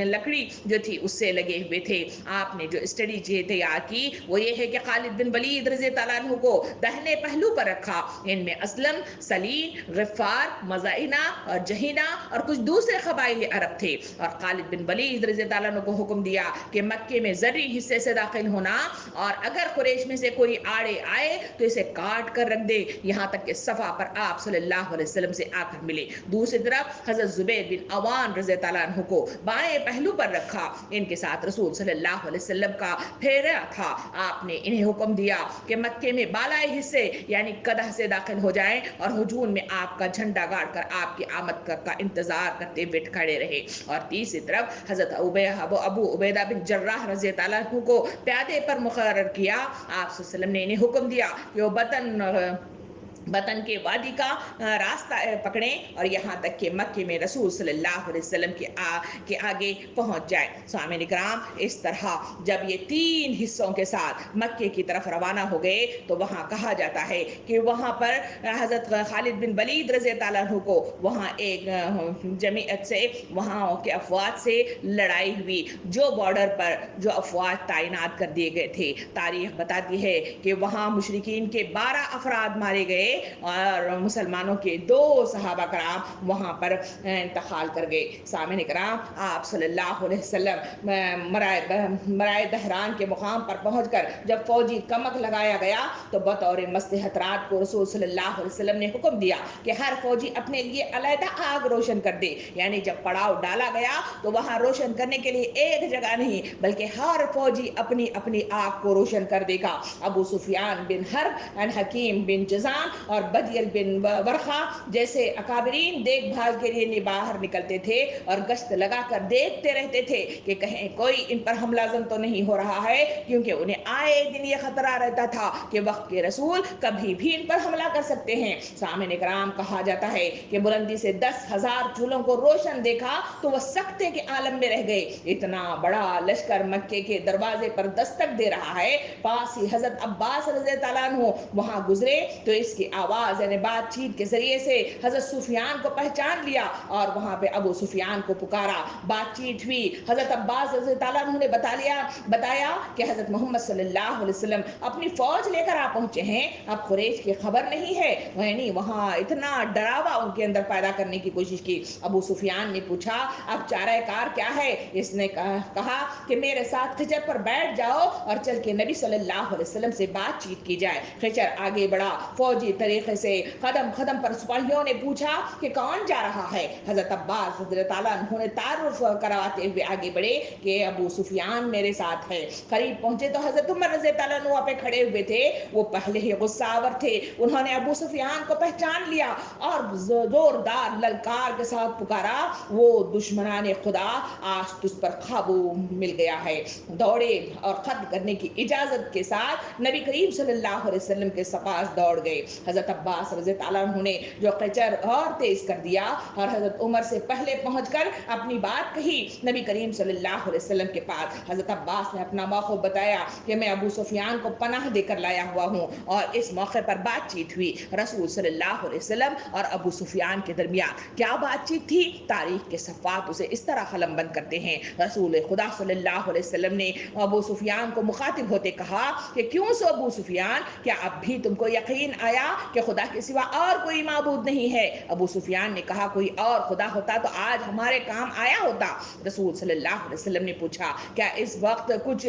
[SPEAKER 1] لکڑی جو تھی اس سے لگے ہوئے تھے۔ آپ نے جو اسٹڈی تیار کی وہ یہ ہے کہ خالد بن ولید رضی اللہ عنہ کو دہنے پہلو پر رکھا. ان میں اسلم، سلیم، غفار، مزائنہ اور جہینہ اور کچھ دوسرے قبائل عرب تھے. اور خالد بن ولید رضی اللہ عنہ کو حکم دیا کہ مکے میں زرعی حصے سے داخل ہونا اور اگر قریش میں سے کوئی آڑے آئے تو اسے کاٹ کر رکھ دے یہاں تک کہ صفا پر آپ صلی اللہ علیہ وسلم سے آ کر ملے. دوسری طرف حضرت زبیر بن عوان رضی اللہ عنہ کو بائیں پہلو پر رکھا. ان کے ساتھ رسول صلی اللہ علیہ وسلم کا پھیرا تھا. آپ نے انہیں حکم دیا کہ مکے میں بالائی حصے یعنی قدح سے داخل ہو جائیں اور ہجوم میں آپ کا جھنڈا گاڑ کر آپ کی آمد کا انتظار کرتے ہوئے کھڑے رہے. اور تیسری طرف حضرت ابو عبیدہ بن جراح رضی اللہ عنہ کو پیادے پر مقرر کیا. آپ صلی اللہ علیہ وسلم نے انہیں حکم دیا کہ وہ بطن کے وادی کا راستہ پکڑیں اور یہاں تک کہ مکے میں رسول صلی اللہ علیہ وسلم کے آگے پہنچ جائے. سامعین کرام، اس طرح جب یہ تین حصوں کے ساتھ مکے کی طرف روانہ ہو گئے تو وہاں کہا جاتا ہے کہ وہاں پر حضرت خالد بن ولید رضی اللہ عنہ کو وہاں ایک جمعیت سے وہاں کے افواج سے لڑائی ہوئی. جو بارڈر پر جو افواج تعینات کر دیے گئے تھے، تاریخ بتاتی ہے کہ وہاں مشرکین کے 12 افراد مارے گئے اور مسلمانوں کے 2 صحابہ کرام وہاں پر انتقال کر گئے. سامعین کرام، آپ صلی اللہ علیہ وسلم مرائے دہران کے مقام پر پہنچ کر جب فوجی کمک لگایا گیا تو بطور مصلحت رات کو رسول صلی اللہ علیہ وسلم نے حکم دیا کہ ہر فوجی اپنے لیے علیحدہ آگ روشن کر دے. یعنی جب پڑاؤ ڈالا گیا تو وہاں روشن کرنے کے لیے ایک جگہ نہیں بلکہ ہر فوجی اپنی اپنی آگ کو روشن کر دے گا. ابو سفیان بن حرب، حکیم بن جزام اور بدیل بن ورقہ جیسے اکابرین دیکھ بھال کے لیے باہر نکلتے تھے اور گشت لگا کر دیکھتے رہتے تھے کہ کہیں کوئی ان پر حملہ زن تو نہیں ہو رہا ہے، کیونکہ انہیں آئے دن یہ خطرہ رہتا تھا کہ وقت کے رسول کبھی بھی ان پر حملہ کر سکتے ہیں. سامعین کرام، کہا جاتا ہے کہ بلندی سے 10,000 چولہوں کو روشن دیکھا تو وہ سکتے کے عالم میں رہ گئے. اتنا بڑا لشکر مکے کے دروازے پر دستک دے رہا ہے. پاس ہی حضرت عباس رضی اللہ عنہ وہاں گزرے تو اس کی آواز یعنی بات چیت کے ذریعے سے حضرت سفیان کو پہچان لیا اور وہاں پہ ابو سفیان کو پکارا. بات چیت ہوئی. حضرت عباس رضی اللہ عنہ نے بتایا کہ حضرت محمد صلی اللہ علیہ وسلم اپنی فوج لے کر پہنچے ہیں. اب قریش کی خبر نہیں ہے. یعنی وہاں اتنا ڈراوا ان کے اندر پیدا کرنے کی کوشش کی. ابو سفیان نے پوچھا اب چارہ کار کیا ہے؟ اس نے کہا کہ میرے ساتھ خچر پر بیٹھ جاؤ اور چل کے نبی صلی اللہ علیہ وسلم سے بات چیت کی جائے. خچر آگے بڑھا. فوجی طریقے سے قدم قدم پر سپاہیوں نے پوچھا کہ کون جا رہا ہے؟ حضرت عباس رضی اللہ عنہ نے تعارف کرواتے ہوئے آگے بڑھے کہ ابو سفیان میرے ساتھ ہے. قریب پہنچے تو حضرت عمر رضی اللہ عنہ وہاں پہ کھڑے ہوئے تھے. وہ پہلے ہی غصہ آور تھے. انہوں نے ابو سفیان کو پہچان لیا اور زوردار للکار کے ساتھ پکارا، وہ دشمنان خدا، آج تجھ پر قابو مل گیا ہے. دوڑے اور قتل کرنے کی اجازت کے ساتھ نبی کریم صلی اللہ علیہ وسلم کے پاس دوڑ گئے. حضرت عباس رضی اللہ عنہ نے جو قچر اور تیز کر دیا اور حضرت عمر سے پہلے پہنچ کر اپنی بات کہی نبی کریم صلی اللہ علیہ وسلم کے پاس. حضرت عباس نے اپنا موقف بتایا کہ میں ابو سفیان کو پناہ دے کر لایا ہوا ہوں. اور اس موقع پر بات چیت ہوئی رسول صلی اللہ علیہ وسلم اور ابو سفیان کے درمیان. کیا بات چیت تھی؟ تاریخ کے صفحات اسے اس طرح قلم بند کرتے ہیں. رسول خدا صلی اللہ علیہ وسلم نے ابو سفیان کو مخاطب ہوتے کہا کہ کیوں سو ابو سفیان، کیا اب بھی تم کو یقین آیا کہ خدا کے سوا اور کوئی معبود نہیں ہے؟ ابو سفیان نے کہا کوئی اور خدا ہوتا تو آج ہمارے کام آیا ہوتا. رسول صلی اللہ علیہ وسلم نے پوچھا کیا اس وقت کچھ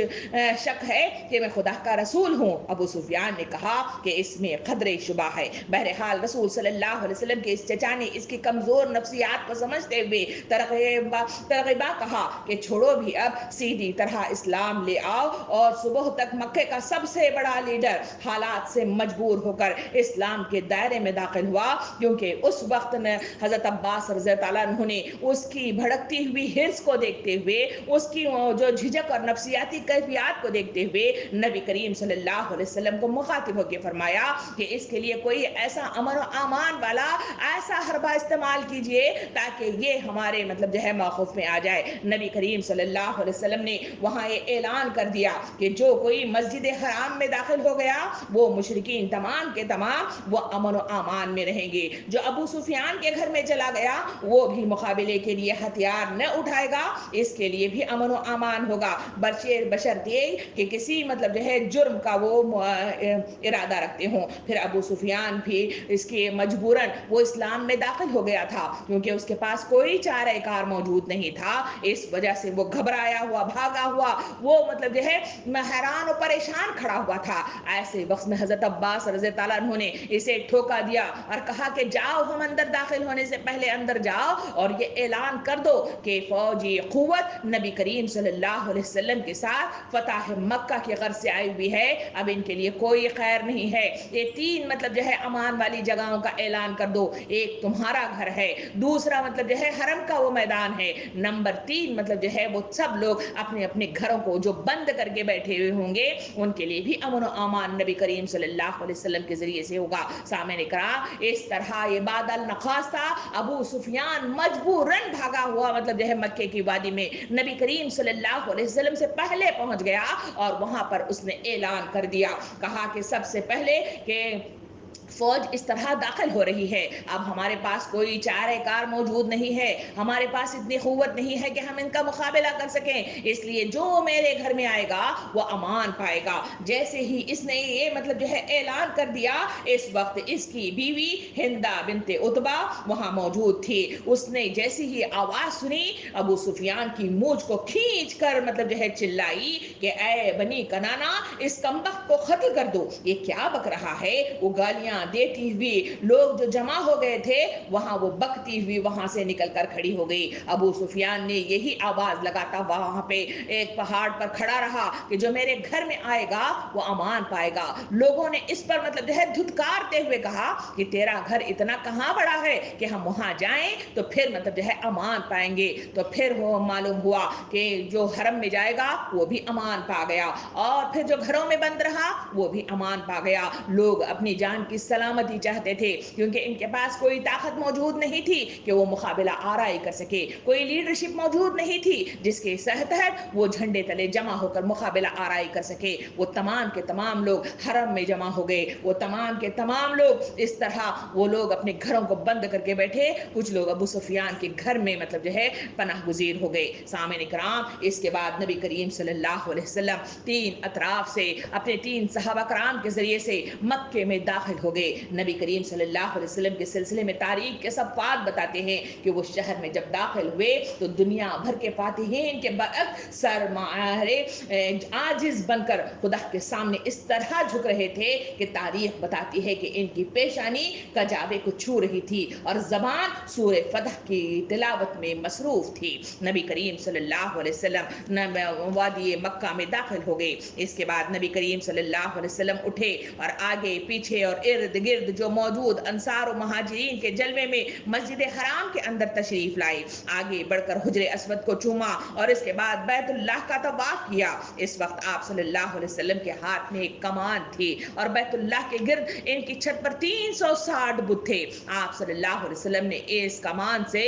[SPEAKER 1] شک ہے کہ میں خدا کا رسول ہوں؟ ابو سفیان نے کہا کہ اس میں قدرے شبہ ہے. بہرحال رسول صلی اللہ علیہ وسلم کے اس چچا نے اس کی کمزور نفسیات کو سمجھتے ہوئے ترغیبہ کہا کہ چھوڑو بھی، اب سیدھی طرح اسلام لے آؤ. اور صبح تک مکے کا سب سے بڑا لیڈر حالات سے مجبور ہو کر اسلام کے دائرے میں داخل ہوا، کیونکہ اس وقت میں حضرت عباس رضی اللہ عنہ نے اس کی بھڑکتی ہوئی حرص کو دیکھتے ہوئے، اس کی جو جھجک اور نفسیاتی کیفیات کو دیکھتے ہوئے نبی کریم صلی اللہ علیہ وسلم کو مخاطب ہو کے فرمایا کہ اس کے لیے کوئی ایسا امن و امان والا ایسا حربہ استعمال کیجئے تاکہ یہ ہمارے مطلب جو ہے موقف میں آ جائے. نبی کریم صلی اللہ علیہ وسلم نے وہاں یہ اعلان کر دیا کہ جو کوئی مسجد حرام میں داخل ہو گیا وہ مشرکین تمام کے تمام وہ امن و امان میں رہیں گے۔ جو ابو سفیان کے گھر میں چلا گیا وہ بھی مقابلے کے لیے ہتھیار نہ اٹھائے گا، اس کے لیے بھی امن و امان ہوگا، بشرط یہ کہ کسی مطلب جو ہے جرم کا وہ ارادہ رکھتے ہوں۔ پھر ابو سفیان بھی اس کے مجبوراً وہ اسلام میں داخل ہو گیا تھا، کیونکہ اس کے پاس کوئی چارہ کار موجود نہیں تھا، اس وجہ سے وہ گھبرایا ہوا، بھاگا ہوا، وہ مطلب جو ہے حیران و پریشان کھڑا ہوا تھا۔ ایسے وقت میں حضرت عباس رضی اللہ عنہ نے اسے ٹھوکا دیا اور کہا کہ جاؤ، ہم اندر داخل ہونے سے پہلے اندر جاؤ اور یہ اعلان کر دو کہ فوجی قوت نبی کریم صلی اللہ علیہ وسلم کے ساتھ فتح مکہ کی غرض سے آئی ہوئی ہے، اب ان کے لیے کوئی خیر نہیں ہے۔ یہ تین مطلب جو ہے امان والی جگہوں کا اعلان کر دو، ایک تمہارا گھر ہے، دوسرا مطلب جو ہے حرم کا وہ میدان ہے، نمبر 3 مطلب جو ہے وہ سب لوگ اپنے اپنے گھروں کو جو بند کر کے بیٹھے ہوئے ہوں گے ان کے لیے بھی امن و امان نبی کریم صلی اللہ علیہ وسلم کے ذریعے سے ہوگا۔ سامعین کرام، اس طرح یہ بعد النخاس تھا، ابو سفیان مجبوراً بھاگا ہوا مطلب جو ہے مکے کی وادی میں نبی کریم صلی اللہ علیہ وسلم سے پہلے پہنچ گیا اور وہاں پر اس نے اعلان کر دیا، کہا کہ سب سے پہلے کہ فوج اس طرح داخل ہو رہی ہے، اب ہمارے پاس کوئی چارہ کار موجود نہیں ہے، ہمارے پاس اتنی قوت نہیں ہے کہ ہم ان کا مقابلہ کر سکیں، اس لیے جو میرے گھر میں آئے گا وہ امان پائے گا۔ جیسے ہی اس نے یہ مطلب جو ہے اعلان کر دیا، اس وقت اس کی بیوی ہندہ بنت عتبہ وہاں موجود تھی، اس نے جیسی ہی آواز سنی ابو سفیان کی مونچھ کو کھینچ کر مطلب جو ہے چلائی کہ اے بنی کنانا، اس کمبخت کو قتل کر دو، یہ کیا بک رہا ہے؟ وہ گالیاں دیتی ہوئی لوگ جو جمع ہو گئے تھے وہاں وہ بکتی ہوئی وہاں سے نکل کر کھڑی ہو گئی۔ ابو سفیان نے یہی آواز لگاتا وہاں پہ ایک پہاڑ پر کھڑا رہا کہ جو میرے گھر میں آئے گا وہ امان پائے گا۔ لوگوں نے اس پر مطلب جو ہے دھتکارتے ہوئے کہا کہ تیرا گھر اتنا کہاں بڑا ہے کہ ہم وہاں جائیں تو پھر مطلب جو ہے امان پائیں گے؟ تو پھر وہ معلوم ہوا کہ جو حرم میں جائے گا وہ بھی امان پا گیا، اور پھر جو گھروں میں بند رہا وہ بھی امان پا گیا۔ لوگ اپنی جان کی سلامتی چاہتے تھے، کیونکہ ان کے پاس کوئی طاقت موجود نہیں تھی کہ وہ مقابلہ آرائی کر سکے، کوئی لیڈرشپ موجود نہیں تھی جس کے تحت وہ جھنڈے تلے جمع ہو کر مقابلہ آرائی کر سکے۔ وہ تمام کے تمام لوگ حرم میں جمع ہو گئے، وہ تمام کے تمام لوگ اس طرح وہ لوگ اپنے گھروں کو بند کر کے بیٹھے، کچھ لوگ ابو سفیان کے گھر میں مطلب جو ہے پناہ گزیر ہو گئے۔ سامعین کرام، اس کے بعد نبی کریم صلی اللہ علیہ وسلم 3 اطراف سے اپنے 3 صحابہ کرام کے ذریعے سے مکے میں داخل ہو گئے۔ نبی کریم صلی اللہ علیہ وسلم کے سلسلے میں تاریخ کے صفحات بتاتے ہیں کہ وہ شہر میں جب داخل ہوئے تو دنیا بھر کے فاتحین کے برعکس سر عاجز بن کر خدا کے سامنے اس طرح جھک رہے تھے کہ تاریخ بتاتی ہے کہ ان کی پیشانی کجاوے کو چھو رہی تھی اور زبان سورہ فتح کی تلاوت میں مصروف تھی۔ نبی کریم صلی اللہ علیہ وسلم وادی مکہ میں داخل ہو گئے۔ اس کے بعد نبی کریم صلی اللہ علیہ وسلم اٹھے اور آگے پیچھے اور ارد گرد جو موجود انصار و مہاجرین کے جلوے میں مسجد حرام کے اندر تشریف لائے، آگے بڑھ کر حجر اسود کو چوما اور اس کے بعد بیت اللہ کا طواف کیا۔ اس وقت آپ صلی اللہ علیہ وسلم کے ہاتھ میں ایک کمان تھی اور بیت اللہ کے گرد ان کی چھت پر 360 بت تھے۔ آپ صلی اللہ علیہ وسلم نے اس کمان سے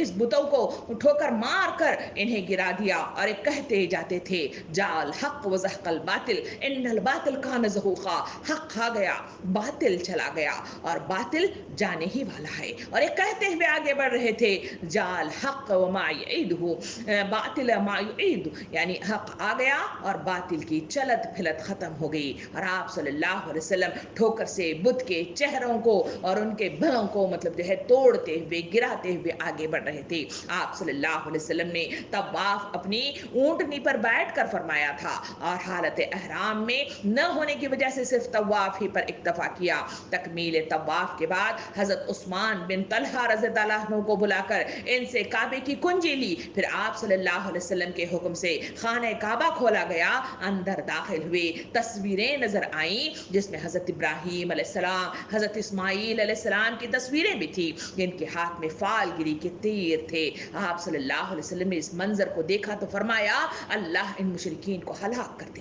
[SPEAKER 1] اس بتوں کو ٹھوکر مار کر انہیں گرا دیا اور ایک کہتے جاتے تھے جاء الحق وزهق الباطل ان الباطل کان زہوقا، حق آ گیا، باطل چلا گیا اور باطل جانے ہی والا ہے، اور ایک کہتے ہوئے آگے بڑھ رہے تھے جاء الحق وما يعيده باطل ما يعيد، یعنی حق آ گیا اور باطل کی چلت پھلت ختم ہو گئی۔ اور آپ صلی اللہ علیہ وسلم ٹھوکر سے بت کے چہروں کو اور ان کے بھلوں کو مطلب جو ہے توڑتے ہوئے گراتے ہوئے آگے بڑھ رہے تھے۔ آپ صلی اللہ علیہ وسلم نے طواف اپنی اونٹنی پر بیٹھ کر فرمایا تھا اور حالت احرام میں نہ ہونے کی وجہ سے صرف طواف ہی پر اکتفا کیا۔ تکمیل طواف کے بعد حضرت عثمان بن طلحہ رضی اللہ عنہ کو بلا کر ان سے کعبے کی کنجی لی، پھر آپ صلی اللہ علیہ وسلم کے حکم سے خانہ کعبہ کھولا گیا، اندر داخل ہوئے، تصویریں نظر آئیں جس میں حضرت ابراہیم علیہ السلام، حضرت اسماعیل علیہ السلام کی تصویریں بھی تھی، جن کے ہاتھ میں فال گری کے تیر تھے۔ آپ صلی اللہ علیہ وسلم نے اس منظر کو دیکھا تو فرمایا اللہ ان مشرکین کو ہلاک کر دے۔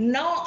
[SPEAKER 1] 9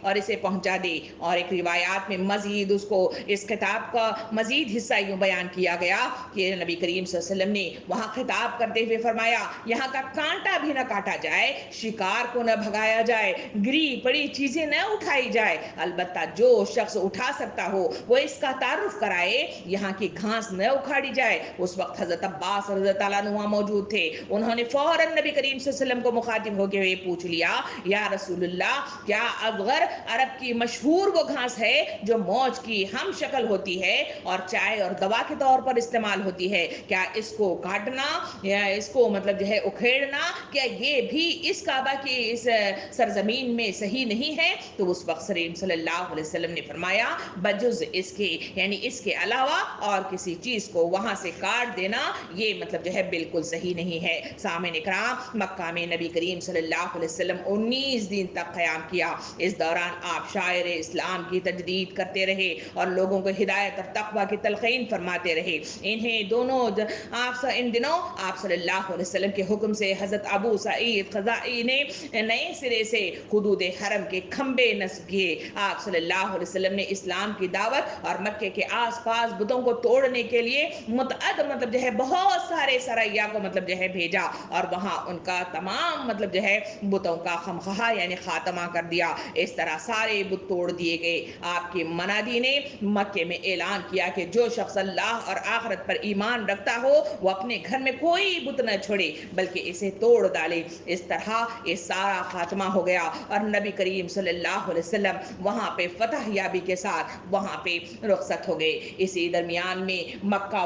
[SPEAKER 1] اور اسے پہنچا دے۔ اور ایک روایات میں مزید اس کو اس خطاب کا مزید حصہ یوں بیان کیا گیا کہ نبی کریم صلی اللہ علیہ وسلم نے وہاں خطاب کرتے ہوئے فرمایا یہاں کا کانٹا بھی نہ کاٹا جائے، شکار کو نہ بھگایا جائے، گری پڑی چیزیں نہ اٹھائی جائے، البتہ جو شخص اٹھا سکتا ہو وہ اس کا تعارف کرائے، یہاں کی گھاس نہ اکھاڑی جائے۔ اس وقت حضرت عباس رضی اللہ عنہ موجود تھے، انہوں نے فوراً نبی کریم صلی اللہ علیہ وسلم کو مخاطب ہو کے ہوئے پوچھ لیا یا رسول اللہ کیا اصغر عرب کی مشہور وہ گھاس ہے جو موج کی ہم شکل ہوتی ہے اور چائے اور دوا کے طور پر استعمال ہوتی ہے، کیا اس کو کاٹنا یا اس کو مطلب جو ہے اکھیڑنا کیا یہ بھی اس کعبہ کی اس سرزمین میں صحیح نہیں ہے؟ تو اس وقت کریم صلی اللہ علیہ وسلم نے فرمایا بجز اس کے یعنی اس کے علاوہ اور کسی چیز کو وہاں سے کاٹ دینا یہ مطلب جو ہے بالکل صحیح نہیں ہے۔ سامعین اکرام، مکہ میں نبی کریم صلی اللہ علیہ وسلم 19 دن تک قیام کیا۔ اس دوران آپ شاعر اسلام کی تجدید کرتے رہے اور لوگوں کو ہدایت اور تقوی کی تلقین فرماتے رہے۔ ان دنوں آپ صلی اللہ علیہ وسلم کے حکم سے حضرت ابو سعید خزائی نے نئے سرے سے حدود حرم کے کھمبے نصب کیے۔ آپ صلی اللہ علیہ وسلم نے اسلام کی دعوت اور مکے کے آس پاس بتوں کو توڑنے کے لیے مطلب جو ہے بہت سارے سریا کو مطلب جو ہے بھیجا اور وہاں ان کا تمام مطلب جو ہے بتوں کا خمخواہ یعنی خاتمہ کر دیا۔ اس طرح سارے بت توڑ دیے گئے۔ آپ کے منادی نے مکے میں اعلان کیا کہ جو شخص اللہ اور آخرت پر ایمان رکھتا ہو وہ اپنے گھر میں کوئی بت نہ چھوڑے بلکہ اسے توڑ ڈالے۔ اس طرح یہ سارا خاتمہ ہو گیا اور نبی کریم صلی اللہ علیہ وسلم وہاں پہ فتح یابی کے ساتھ وہاں پہ رخصت ہو گئے۔ اسی درمیان میں مکہ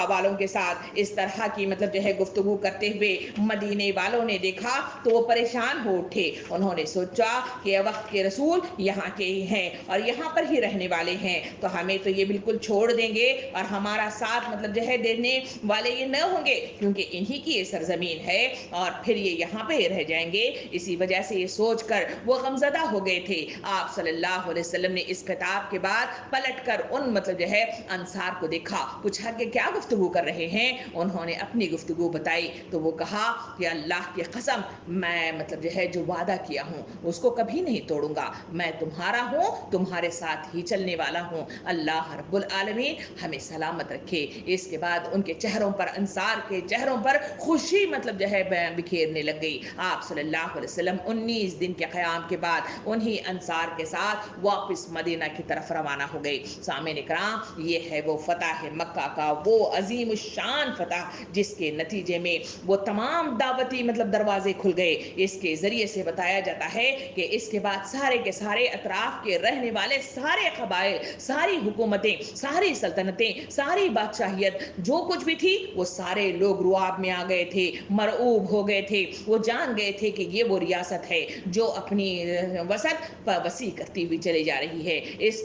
[SPEAKER 1] والوں کے ساتھ اس طرح کی مطلب جو ہے گفتگو کرتے ہوئے مدینے والوں نے دیکھا تو وہ پریشان ہو اٹھے۔ انہوں نے سوچا کہ وقت کے رسول یہاں کے ہی ہیں اور یہاں پر ہی رہنے والے ہیں تو ہمیں تو یہ بالکل چھوڑ دیں گے اور ہمارا ساتھ مطلب جو ہے دینے والے یہ نہ ہوں گے کیونکہ انہی کی یہ سرزمین ہے اور پھر یہ یہاں پہ رہ جائیں گے۔ اسی وجہ سے یہ سوچ کر وہ غمزدہ ہو گئے تھے۔ آپ صلی اللہ علیہ وسلم نے اس خطاب کے بعد پلٹ کر ان مطلب جو ہے انصار کو دیکھا، پوچھا کہ کیا گفتگو کر رہے ہیں؟ انہوں نے اپنی گفتگو بتائی تو وہ کہا کہ اللہ کی قسم میں مطلب جو ہے جو وعدہ کیا ہوں اس کو کبھی نہیں توڑوں گا، میں تمہارا ہوں، تمہارے ساتھ ہی چلنے والا ہوں، اللہ رب العالمین ہمیں سلامت رکھے۔ اس کے بعد ان کے چہروں پر انصار کے چہروں پر خوشی مطلب جو ہے بکھیرنے لگ گئی۔ آپ صلی اللہ علیہ وسلم 19 دن کے قیام کے بعد انہی انصار کے ساتھ واپس مدینہ کی طرف روانہ ہو گئے۔ سامعین اکرام، یہ ہے وہ فتح مکہ کا وہ عظیم الشان فتح جس کے نتیجے میں وہ تمام دعوتی مطلب دروازے کھل گئے۔ اس کے ذریعے سے بتایا جاتا ہے کہ اس کے بعد سارے کے سارے اطراف کے رہنے والے سارے قبائل، ساری حکومتیں، ساری سلطنتیں، ساری بادشاہیت جو کچھ بھی تھی وہ سارے لوگ رعب میں آ گئے تھے، مرعوب ہو گئے تھے۔ وہ جان گئے تھے کہ یہ وہ ریاست ہے جو اپنی وسعت وسیع کرتی ہوئی چلی جا رہی ہے۔ اس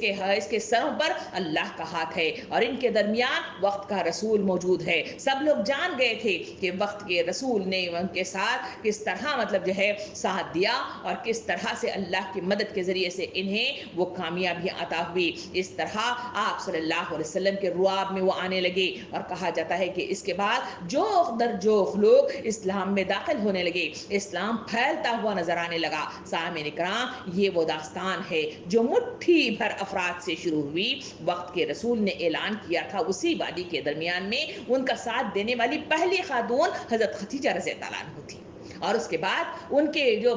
[SPEAKER 1] کے سروں پر اللہ کا ہاتھ ہے اور ان کے درمیان وقت کا رسول موجود ہے۔ سب لوگ جان گئے تھے کہ وقت کے رسول نے ان کے ساتھ کس طرح مطلب جو ہے ساتھ دیا اور کس طرح سے اللہ کی مدد کے ذریعے سے انہیں وہ کامیابی عطا ہوئی۔ اس طرح آپ صلی اللہ علیہ وسلم کے رعب میں وہ آنے لگے اور کہا جاتا ہے کہ اس کے بعد جوخ در جوخ لوگ اسلام میں داخل ہونے لگے، اسلام پھیلتا ہوا نظر آنے لگا۔ سامعین اکرام، یہ وہ داستان ہے جو مٹھی بھر افراد سے شروع ہوئی۔ وقت کے رسول نے اعلان کیا تھا اسی وادی کے درمیان میں ان کا ساتھ دینے والی پہلی خاتون حضرت خدیجہ رضی اللہ عنہا تھی اور اس کے بعد ان کے جو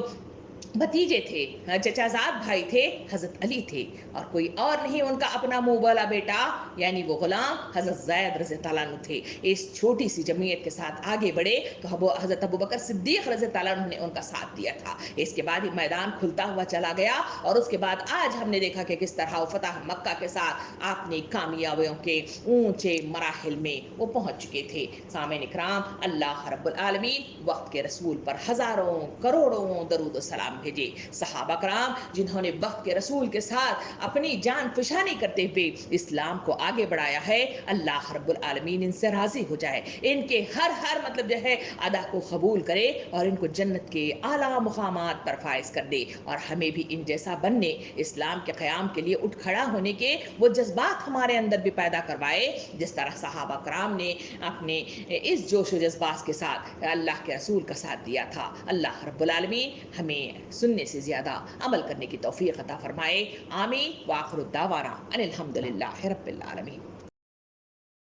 [SPEAKER 1] بھتیجے تھے، چچازاد بھائی تھے، حضرت علی تھے اور کوئی اور نہیں ان کا اپنا منہ والا بیٹا یعنی وہ غلام حضرت زید رضی اللہ عنہ تھے۔ اس چھوٹی سی جمعیت کے ساتھ آگے بڑھے تو حضرت ابوبکر صدیق رضی اللہ عنہ نے ان کا ساتھ دیا تھا۔ اس کے بعد میدان کھلتا ہوا چلا گیا اور اس کے بعد آج ہم نے دیکھا کہ کس طرح فتح مکہ کے ساتھ اپنی کامیابیوں کے اونچے مراحل میں وہ پہنچ چکے تھے۔ سامعین اکرام، اللہ رب العالمین وقت کے رسول پر ہزاروں کروڑوں درود و سلام بھیجے۔ صحابہ کرام جنہوں نے وقت کے رسول کے ساتھ اپنی جان فشانی کرتے ہوئے اسلام کو آگے بڑھایا ہے، اللہ رب العالمین ان سے راضی ہو جائے، ان کے ہر مطلب جو ہے ادا کو قبول کرے اور ان کو جنت کے اعلیٰ مقامات پر فائز کر دے اور ہمیں بھی ان جیسا بننے، اسلام کے قیام کے لیے اٹھ کھڑا ہونے کے وہ جذبات ہمارے اندر بھی پیدا کروائے جس طرح صحابہ کرام نے اپنے اس جوش و جذبات کے ساتھ اللہ کے رسول کا ساتھ دیا تھا۔ اللہ رب العالمین ہمیں سننے سے زیادہ عمل کرنے کی توفیق عطا فرمائے. آمین. وآخر الدعوانا ان الحمد للہ رب العالمین.